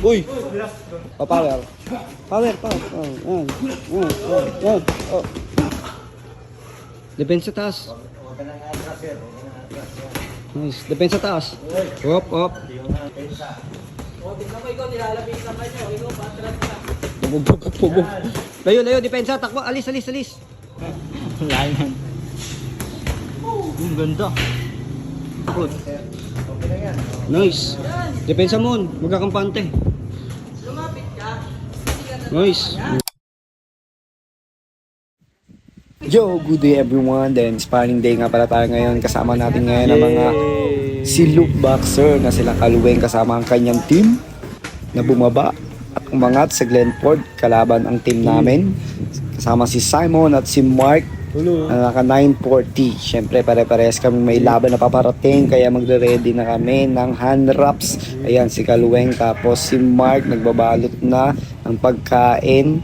Uy! Oh, power. Power. Yan. Oh. Depensa taas. Nice. Depensa taas. Hop. O, tignan mo ikaw, nilalabing sa kanya. Ikaw, patras ka. Pugo. Layo. Depensa. Takbo. Alis. Wala yan. Ang ganda. Good. Nice. Depensa mo. Magkakampante. Lumapit ka. Nice. Yo, good day everyone. Then sparring day nga pala tayo ngayon. Kasama natin ngayon ang mga si Luke Boxer na sila Kaluweng kasama ang kanyang team na bumaba at umangat sa Glenford kalaban ang team namin. Kasama si Simon at si Mark na naka 940. Siyempre pare-parehas kami may laban na paparating kaya magre-ready na kami ng hand wraps. Ayan si Kaluweng tapos si Mark nagbabalot na ng pagkain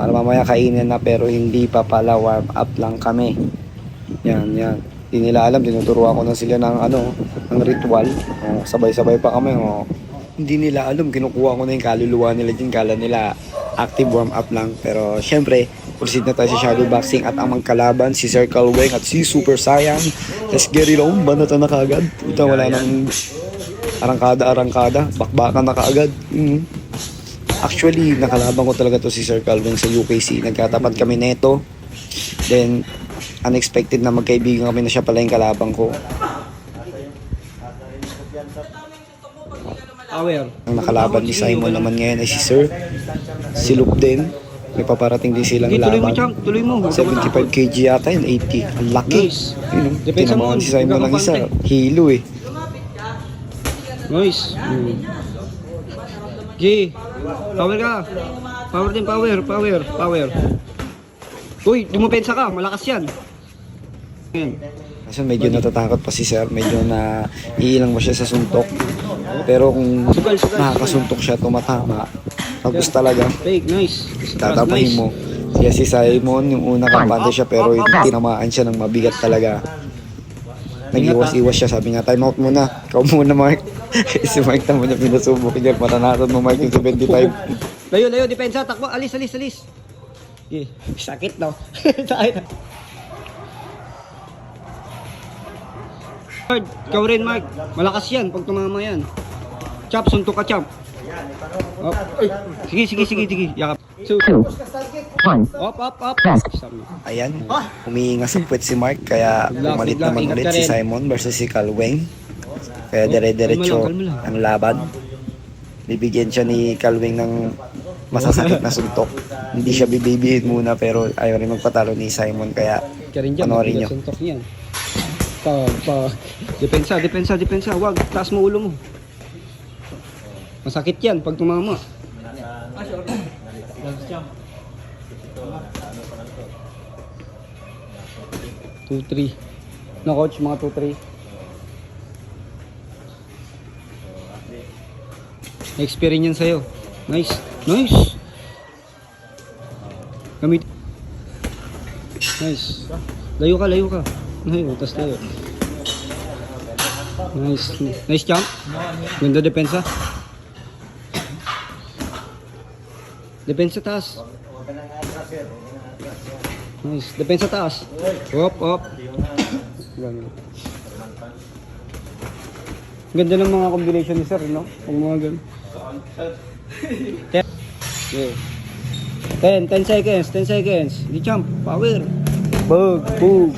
para mamaya kainin na pero hindi pa pala, warm up lang kami. Yan. Hindi nila alam, tinuturuan ko na sila ng ng ritual. Sabay-sabay pa kami. Hindi nila alam, kinukuha ko na yung kaluluwa nila dyan. Kala nila active warm up lang. Pero syempre, proceed na tayo sa shadow boxing at ang magkalaban si Sir Kaluweng at si Super Saiyan. Let's get it on, banata na kaagad. Ito wala nang arangkada, bakbakan na kaagad. Actually, nakalaban ko talaga to si Sir Calvin sa UKC. Nagkatapat kami neto. Then, unexpected na magkaibigan kami na siya pala yung kalaban ko. Power. Ang nakalaban ni Simon naman ngayon ay si Sir. Si Luke din. May paparating din silang Tuloy mo, laban. champ. Tuloy mo. 75 kg yata yun, 80. Ang laki. Nice. Depensa Tinamaan mo, si Simon ng isa. Hilo eh. Nice. G. Power ka. Power din, power. Uy, dumupensa ka. Malakas yan. Yan. Kasi medyo natatakot pa si Sir. Medyo na iilang ba siya sa suntok. Pero kung Sugal. nakakasuntok siya, tumatama. Tapos talaga, Fake, nice. tatapahin mo. Kaya si Simon, yung una kampante siya pero tinamaan siya ng mabigat talaga. Nag-iwas-iwas siya, sabi niya, time out muna. Ikaw muna, Mark. Si Mark naman niya pinasubok niya. Matanatan mo, Mark, yung 75. Layo, depensa. Takbo, alis. Sakit, no? Sakit. Ikaw rin, Mark. Malakas yan pag tumama yan. Chop, suntok ka, chop. Op. Sige. Yakap. 2, 1. Op. Ayan, humihinga sa puwet si Mark. Kaya pumalit naman ulit si Simon versus si Kaluweng. Kaya dire-diretso ang laban. Bibigyan siya ni Kaluweng ng masasakit na suntok. Hindi siya bibibihin muna pero ayaw rin magpatalo ni Simon. Kaya panoorin nyo. Suntok niyan. Depensa. Wag, taas mo ulo mo. Masakit yan pag tumama. 2-3. No, coach, mga 2-3. Experience sa'yo. Nice. Gamit. Nice. Layo ka. Layo, tas layo. Nice jump. Ganda depensa. Depensa taas. Nice. Depensa taas. Hop. Ganda ng mga combination ni Sir, no? Kung mga ganun. 10 seconds. Di jump. Power. Boom.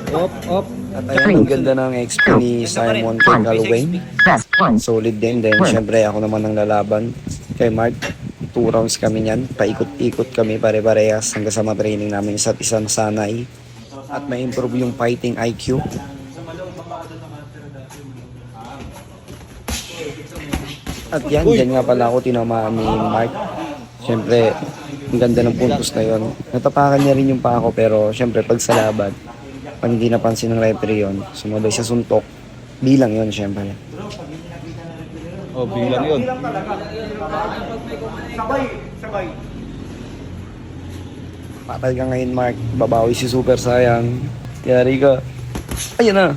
Up. At ayun, ang ganda ng XP ni Simon kay Kaluweng. Solid din. Then syempre ako naman ang lalaban kay Mark. 2 rounds kami niyan. Paikot-ikot kami pare-parehas hanggang sa matraining namin isa't isang sanay. At may improve yung fighting IQ. At yan nga pala ako tinamaan ni Mark. Syempre, ang ganda ng puntos na yun. Natapakan niya rin yung pa ako pero syempre pag sa laban, pag hindi napansin ng referee yun, sumabay sa suntok, bilang yun syempre. Bilang yun. Sabay. Patay ka ngayon, Mark. Babawi si Super Saiyan. Yari ka. Ayun na.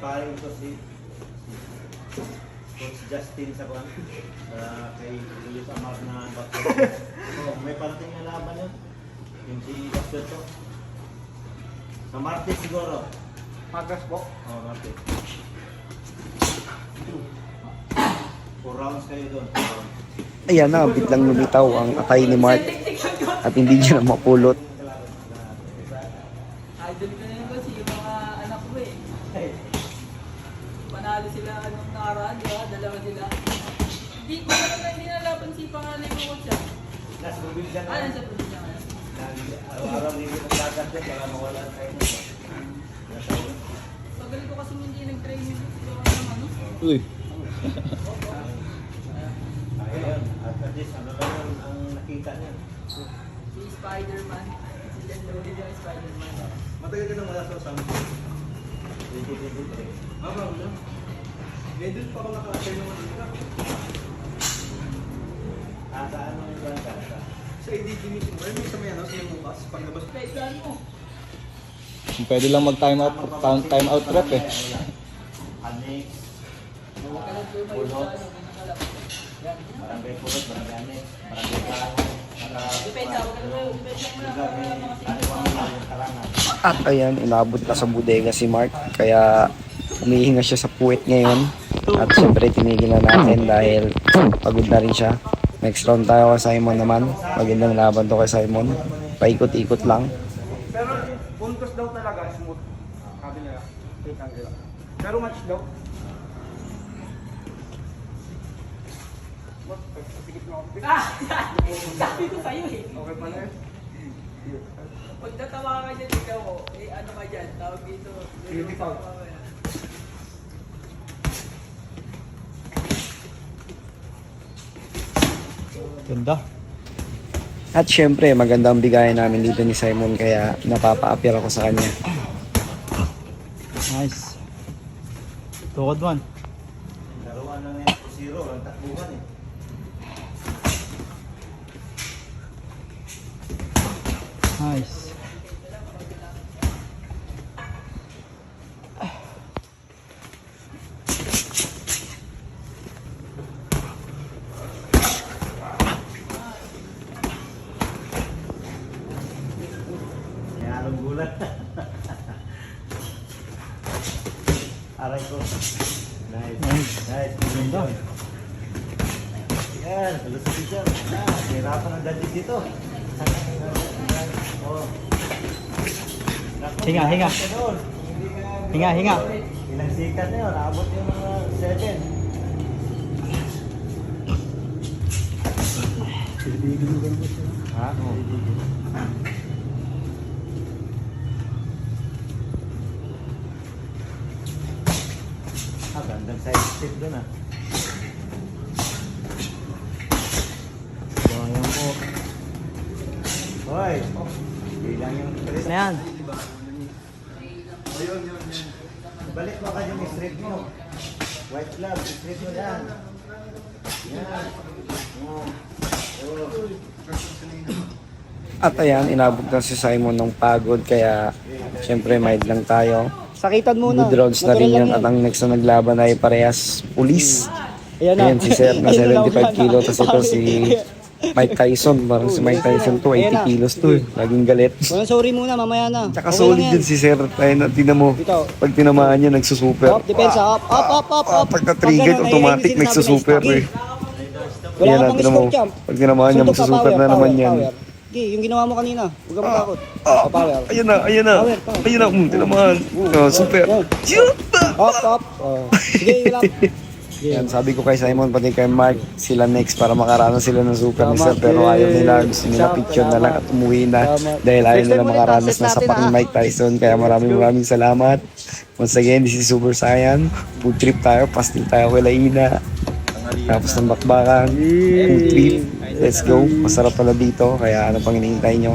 sparring ko si Coach Justin sa kuwan. Kay Luis Amar na boxer. Oh, may parating na laban yun. Yung si boxer to. Sa Martes siguro. Magas po. Oh, Martes. 4 rounds kayo doon. 4 rounds. Ayan na, biglang lumitaw ang atay ni Mark at hindi niya na mapulot. Idol ko na yun kasi yung mga anak ko eh. Panalo sila anong nakaraan, di ba? Dalawa sila. Hindi ko na hindi nalaban si pangalan ko ko siya. Nasa probinsya na. Nasa probinsya nga. Araw-araw hindi ko naglagat din para mawala tayo nito. Tagal ko kasi hindi nag-training dito naman. Uy. Ayun, at least ano lang ang nakita niya. Si Spider-Man. Si Jen Lodi yung Spider-Man. Matagal ka nang wala sa Samsung. 2023. Mabang na. Doon pa ako naka-attend naman dito. Sa ano yung plan ka? Sa ADG meeting, may sa may ano, sa may bukas, paglabas. Kailan mo? Pwede lang mag-time out rep eh. Anik, Kalat lumay Pulot. sa ano, may nakalap. Yan. barangay Pulot, barangay Anik, barangay Kaho, Depende ako. Depende ako lugar ni Aniwang yung Karangan. At ayan, inabot na sa bodega si Mark, kaya humihinga siya sa puwet ngayon. At syempre tinigilan natin dahil pagod na rin siya. Next round tayo kay Simon naman. Magandang laban to kay Simon. Paikot-ikot lang. Pero puntos daw talaga, smooth. Sabi nila. Kita nila. Pero match daw. Pagkikit na ako. Sabi ko sa'yo eh. Okay pa na eh. Pag natawa ka dyan, ikaw mo, eh ano ka dyan, tawag dito. Beautiful. Ganda. At syempre, maganda ang bigayan namin dito ni Simon, kaya napapa-appear ako sa kanya. Nice. Tukod man. Laruan ng F0, ang takbuhan eh. Nice. May halong gulat. Aray ko. Nice. Nice. Ganda. Yan. Lulusot siya. Hirapan ang daddy dito. Oh. Hinga, hinga. Hinga, hinga. Ilang sikat na yun. Naabot yung mga 7. Ha? Oo. Gandang side step dun ah. Sayang po. Hoy! Bilang yung Ano yan? balik mo ka yung straight mo. White glove, straight mo yan. Yan. Oh. At ayan, inabot na si Simon ng pagod, kaya syempre mild lang tayo. Sakitan muna. Good rounds na rin yun, at ang next na naglaban ay parehas pulis. Ayan si Sir na 75 kilo, tapos ito si Mike Tyson. Parang si Mike Tyson to, 80 kilos to eh. Laging galit. Walang sorry muna, mamaya na. Tsaka solid din si Sir. Ayun, tinan mo, pag tinamaan niya, nagsusuper. Up, depensa, up. Pagka-trigger, automatic nagsusuper eh. Wala Yan ka na, pang tinan mo. scope champ. Pag tinamaan niya, Suntok ka, magsusuper na power, naman power, yan. power. Okay, yung ginawa mo kanina. Huwag ka matakot. Power. Ayun na. Ayun na, tinamaan. Super. Shoot! Up. Sige, wala. Yan, sabi ko kay Simon, pati kay Mark, sila next para makaranas sila ng super ni Sir. Pero ayaw nila, gusto nila picture na lang at umuwi na. Dahil ayaw nila makaranas na sa paking Mike Tyson. Kaya maraming salamat. Once again, this is Super Saiyan. Food trip tayo, pastil tayo kay Laina. Tapos ng bakbakan, food trip. Let's go. Masarap pala dito, kaya ano pang hinihintay nyo.